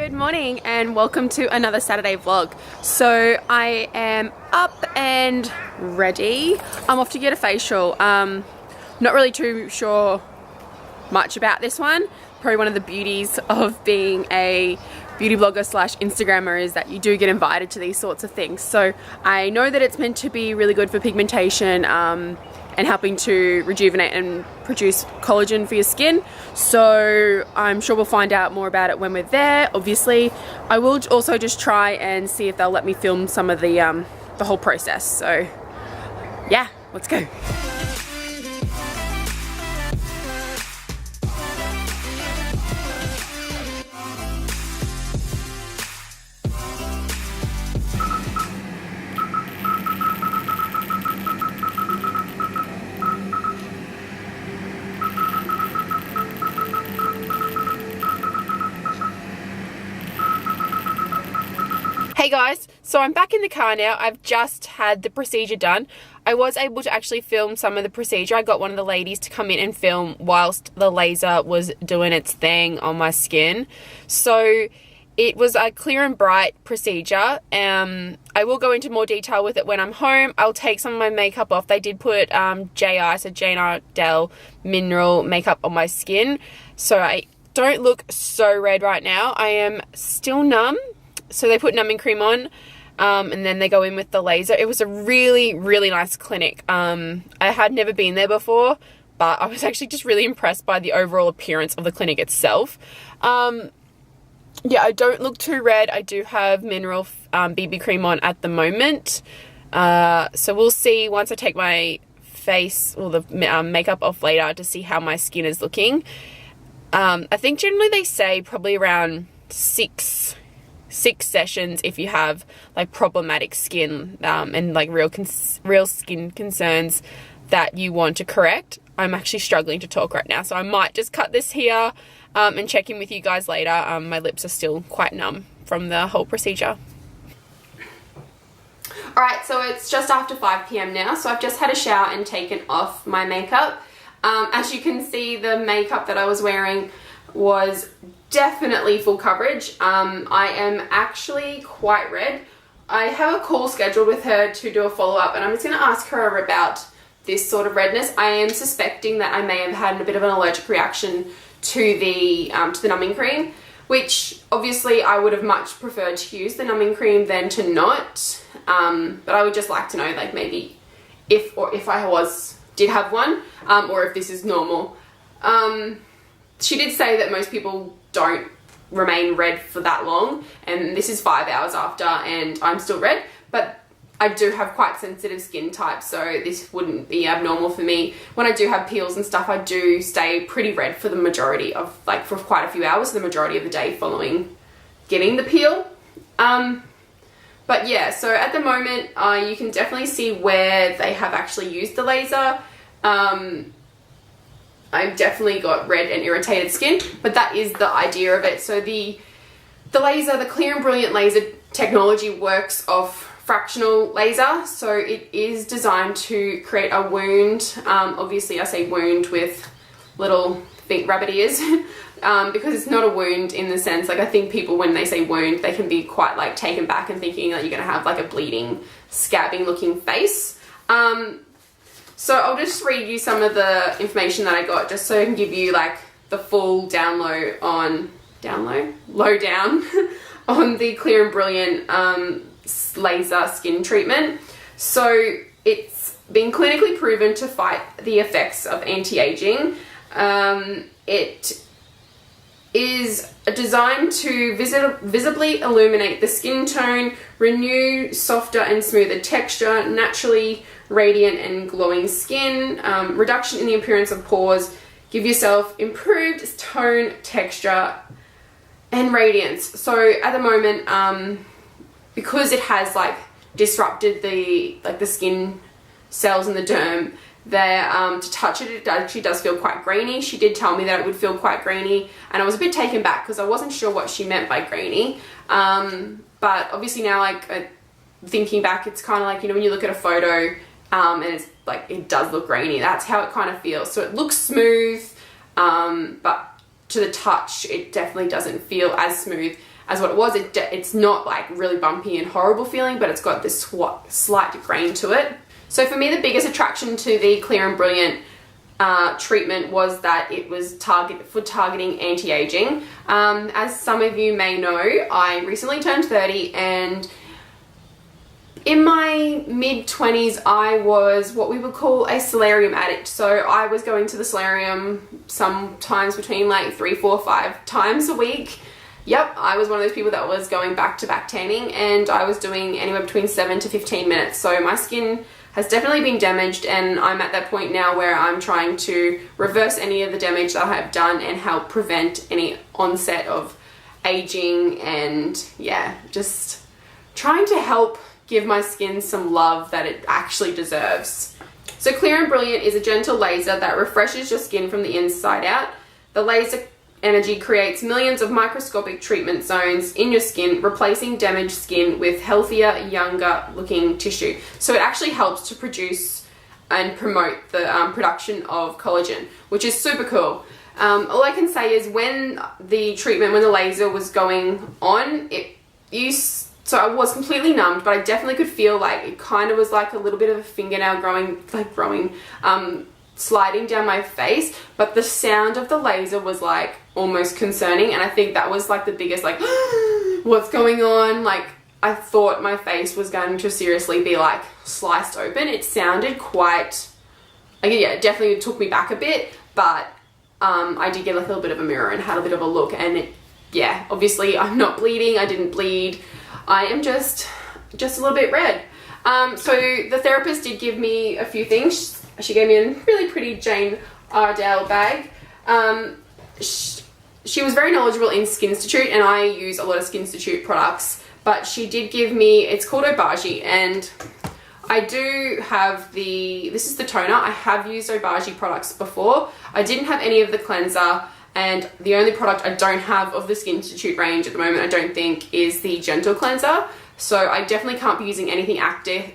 Good morning and welcome to another Saturday vlog. So I am up and ready. I'm off to get a facial. Not really too sure much about this one. Probably one of the beauties of being a beauty blogger slash Instagrammer is that you do get invited to these sorts of things. So I know that it's meant to be really good for pigmentation and helping to rejuvenate and produce collagen for your skin. So I'm sure we'll find out more about it when we're there. Obviously, I will also just try and see if they'll let me film some of the whole process. So yeah, let's go. Hey guys, so I'm back in the car now. I've just had the procedure done. I was able to actually film some of the procedure. I got one of the ladies to come in and film whilst the laser was doing its thing on my skin. So it was a clear and bright procedure. I will go into more detail with it when I'm home. I'll take some of my makeup off. They did put JI, so Jane Iredale mineral makeup on my skin. So I don't look so red right now. I am still numb. So they put numbing cream on and then they go in with the laser. It was a really, really nice clinic. I had never been there before, but I was actually just really impressed by the overall appearance of the clinic itself. Yeah, I don't look too red. I do have mineral BB cream on at the moment. So we'll see once I take my face or the makeup off later to see how my skin is looking. I think generally they say probably around six sessions if you have like problematic skin and like real skin concerns that you want to correct. I'm actually struggling to talk right now, so I might just cut this here and check in with you guys later. My lips are still quite numb from the whole procedure. Alright, so it's just after 5 p.m. now, so I've just had a shower and taken off my makeup. As you can see, the makeup that I was wearing was definitely full coverage. I am actually quite red. I have a call scheduled with her to do a follow-up, and I'm just going to ask her about this sort of redness. I am suspecting that I may have had a bit of an allergic reaction to the numbing cream, which obviously I would have much preferred to use the numbing cream than to not. But I would just like to know, like, maybe if I did have one, or if this is normal. She did say that most people don't remain red for that long, and this is 5 hours after and I'm still red, but I do have quite sensitive skin type, so this wouldn't be abnormal for me. When I do have peels and stuff, I do stay pretty red for the majority of, like, for quite a few hours, the majority of the day following getting the peel. But yeah, so at the moment, you can definitely see where they have actually used the laser. I've definitely got red and irritated skin, but that is the idea of it. So the laser, the Clear and Brilliant laser technology works off fractional laser. So it is designed to create a wound. Obviously I say wound with little rabbit ears because it's not a wound in the sense, like, I think people when they say wound, they can be quite like taken back and thinking that you're going to have like a bleeding, scabbing looking face. So I'll just read you some of the information that I got just so I can give you like the full lowdown on the Clear and Brilliant laser skin treatment. So it's been clinically proven to fight the effects of anti-aging. It is designed to visibly illuminate the skin tone, renew softer and smoother texture, naturally radiant and glowing skin, reduction in the appearance of pores, give yourself improved tone, texture, and radiance. So at the moment, because it has like disrupted the skin cells in the derm, to touch it actually does feel quite grainy. She did tell me that it would feel quite grainy, and I was a bit taken back because I wasn't sure what she meant by grainy. But obviously now, like, thinking back, it's kind of like, you know, when you look at a photo and it's like, it does look grainy. That's how it kind of feels. So it looks smooth, but to the touch, it definitely doesn't feel as smooth as what it was. It's not like really bumpy and horrible feeling, but it's got this slight grain to it. So for me, the biggest attraction to the Clear and Brilliant treatment was that it was targeting anti-aging. As some of you may know, I recently turned 30, and in my mid-20s, I was what we would call a solarium addict. So I was going to the solarium sometimes between like 3, 4, 5 times a week. Yep, I was one of those people that was going back-to-back tanning, and I was doing anywhere between 7 to 15 minutes. So my skin has definitely been damaged, and I'm at that point now where I'm trying to reverse any of the damage that I have done and help prevent any onset of aging, and yeah, just trying to help give my skin some love that it actually deserves. So Clear and Brilliant is a gentle laser that refreshes your skin from the inside out. The laser energy creates millions of microscopic treatment zones in your skin, replacing damaged skin with healthier, younger looking tissue. So it actually helps to produce and promote the production of collagen, which is super cool. All I can say is when the laser was going on, so I was completely numbed, but I definitely could feel like it kind of was like a little bit of a fingernail growing, sliding down my face, but the sound of the laser was like almost concerning, and I think that was like the biggest like what's going on. Like I thought my face was going to seriously be like sliced open. It sounded quite like, yeah, it definitely took me back a bit, but I did get like a little bit of a mirror and had a bit of a look, and yeah, obviously I'm not bleeding, I didn't bleed, I am just a little bit red. So the therapist did give me a few things. She gave me a really pretty Jane Iredale bag. She was very knowledgeable in Skinstitute, and I use a lot of Skinstitute products, but she did give me, it's called Obagi, and I do have this is the toner. I have used Obagi products before. I didn't have any of the cleanser, and the only product I don't have of the Skinstitute range at the moment, I don't think, is the Gentle Cleanser. So I definitely can't be using anything active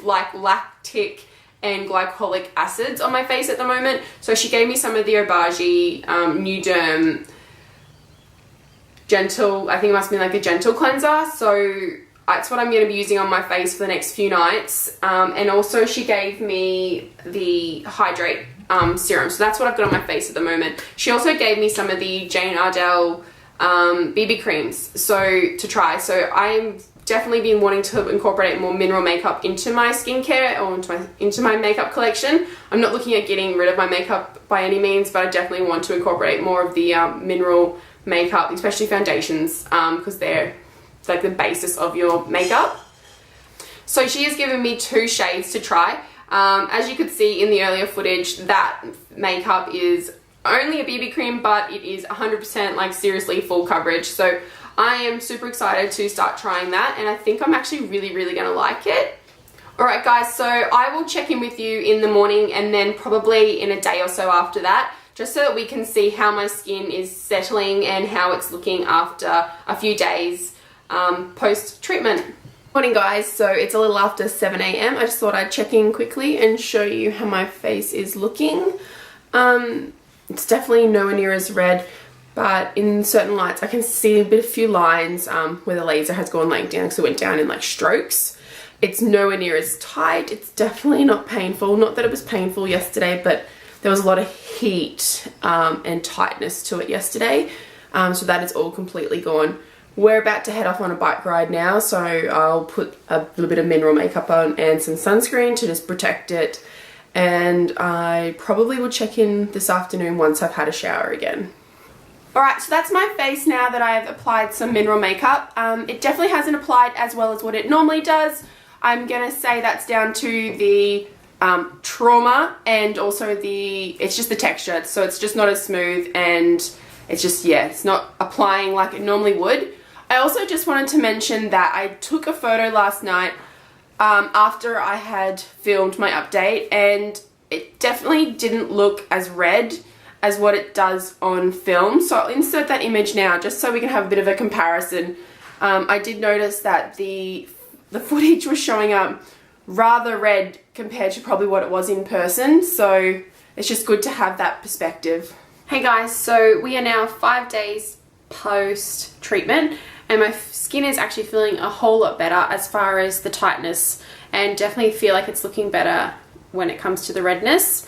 like lactic and glycolic acids on my face at the moment. So she gave me some of the Obagi New Derm Gentle, I think it must be like a gentle cleanser. So that's what I'm going to be using on my face for the next few nights. And also she gave me the Hydrate serum. So that's what I've got on my face at the moment. She also gave me some of the Jane Iredale BB creams to try. So I'm definitely been wanting to incorporate more mineral makeup into my skincare or into my makeup collection. I'm not looking at getting rid of my makeup by any means, but I definitely want to incorporate more of the mineral makeup, especially foundations, because they're like the basis of your makeup. So she has given me 2 shades to try. As you could see in the earlier footage, that makeup is only a BB cream, but it is 100% like seriously full coverage. So I am super excited to start trying that, and I think I'm actually really going to like it. Alright guys, so I will check in with you in the morning and then probably in a day or so after that, just so that we can see how my skin is settling and how it's looking after a few days post-treatment. Morning guys, so it's a little after 7 AM. I just thought I'd check in quickly and show you how my face is looking. It's definitely nowhere near as red, but in certain lights I can see a few lines where the laser has gone like down, because it went down in like strokes. It's nowhere near as tight. It's definitely not painful. Not that it was painful yesterday, but there was a lot of heat and tightness to it yesterday. So that is all completely gone. We're about to head off on a bike ride now, so I'll put a little bit of mineral makeup on and some sunscreen to just protect it. And I probably will check in this afternoon once I've had a shower again. Alright, so that's my face now that I've applied some mineral makeup. It definitely hasn't applied as well as what it normally does. I'm going to say that's down to the trauma, and also it's just the texture. So it's just not as smooth, and it's just, yeah, it's not applying like it normally would. I also just wanted to mention that I took a photo last night after I had filmed my update, and it definitely didn't look as red as what it does on film. So I'll insert that image now just so we can have a bit of a comparison. I did notice that the footage was showing up rather red compared to probably what it was in person, so it's just good to have that perspective. Hey guys, so we are now 5 days post treatment and my skin is actually feeling a whole lot better as far as the tightness, and definitely feel like it's looking better when it comes to the redness.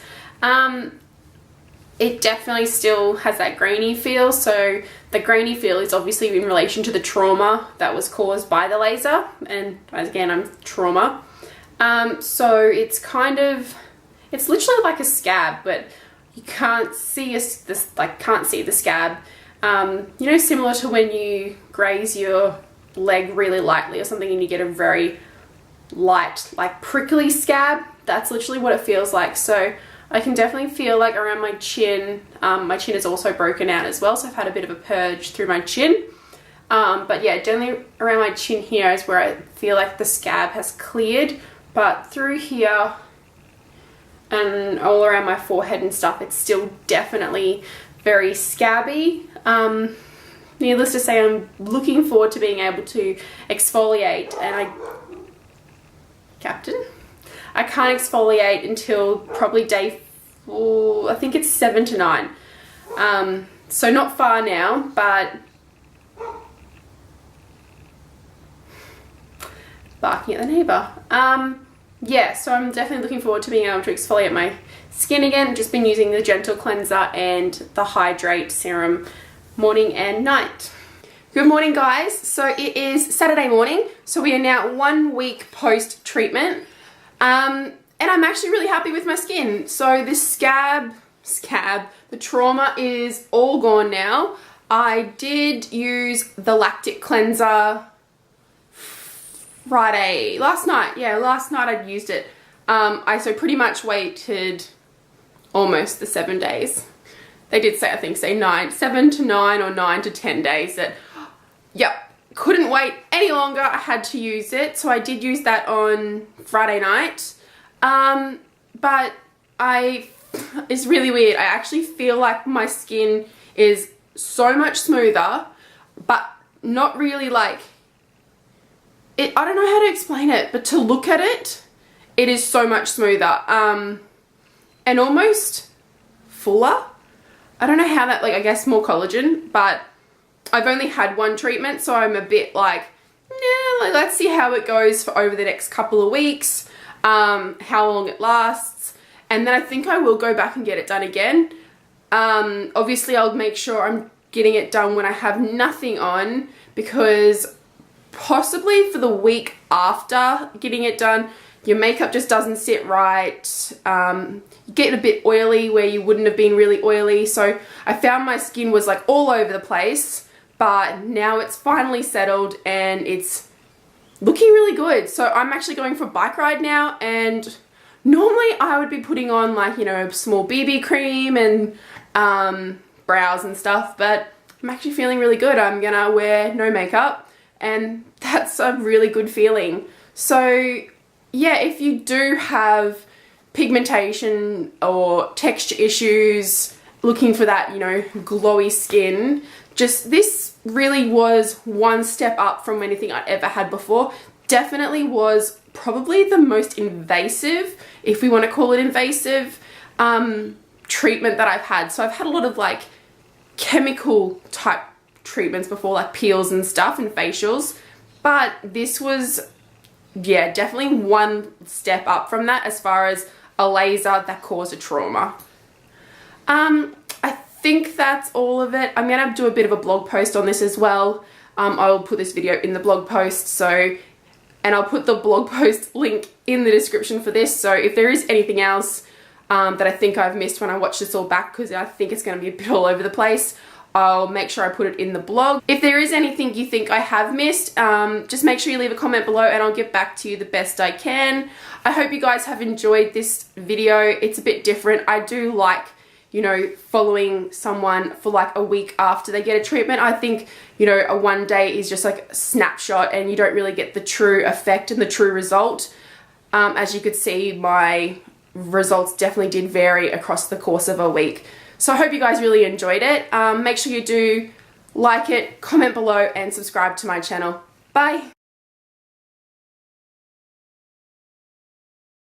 It definitely still has that grainy feel, so the grainy feel is obviously in relation to the trauma that was caused by the laser, and again, I'm trauma. So it's literally like a scab, but you can't see can't see the scab. You know, similar to when you graze your leg really lightly or something and you get a very light, like prickly scab. That's literally what it feels like. So I can definitely feel like around my chin is also broken out as well, so I've had a bit of a purge through my chin. But yeah, definitely around my chin here is where I feel like the scab has cleared, but through here and all around my forehead and stuff, it's still definitely very scabby. Needless to say, I'm looking forward to being able to exfoliate, and I can't exfoliate until probably day 4, I think it's 7 to 9. So not far now, but barking at the neighbour. Yeah, so I'm definitely looking forward to being able to exfoliate my skin again. Just been using the Gentle Cleanser and the Hydrate Serum morning and night. Good morning guys, so it is Saturday morning, so we are now 1 week post treatment. And I'm actually really happy with my skin. So this the trauma is all gone now. I did use the lactic cleanser last night I'd used it. I so pretty much waited almost the 7 days. They did say, I think, 7 to 9 or 9 to 10 days that, yep, couldn't wait any longer. I had to use it. So I did use that on Friday night. But it's really weird. I actually feel like my skin is so much smoother, but not really like it. I don't know how to explain it, but to look at it, it is so much smoother, and almost fuller. I don't know how that, I guess more collagen, but I've only had 1 treatment, so I'm a bit like, nah, let's see how it goes for over the next couple of weeks, how long it lasts, and then I think I will go back and get it done again. Obviously I'll make sure I'm getting it done when I have nothing on, because possibly for the week after getting it done, your makeup just doesn't sit right. You get a bit oily where you wouldn't have been really oily. So I found my skin was like all over the place, but now it's finally settled and it's looking really good. So I'm actually going for a bike ride now, and normally I would be putting on like, you know, a small BB cream and brows and stuff, but I'm actually feeling really good. I'm gonna wear no makeup, and that's a really good feeling. So yeah, if you do have pigmentation or texture issues, looking for that, you know, glowy skin, this really was one step up from anything I'd ever had before. Definitely was probably the most invasive, if we want to call it invasive, treatment that I've had. So I've had a lot of like chemical type treatments before, like peels and stuff and facials, but this was, yeah, definitely one step up from that as far as a laser that caused a trauma. I think that's all of it. I'm gonna do a bit of a blog post on this as well. I'll put this video in the blog post, and I'll put the blog post link in the description for this. So if there is anything else that I think I've missed when I watch this all back, because I think it's going to be a bit all over the place, I'll make sure I put it in the blog. If there is anything you think I have missed, just make sure you leave a comment below and I'll get back to you the best I can. I hope you guys have enjoyed this video. It's a bit different. I do like, you know, following someone for like a week after they get a treatment. I think, you know, a 1 day is just like a snapshot and you don't really get the true effect and the true result. As you could see, my results definitely did vary across the course of a week. So I hope you guys really enjoyed it. Make sure you do like it, comment below, and subscribe to my channel. Bye!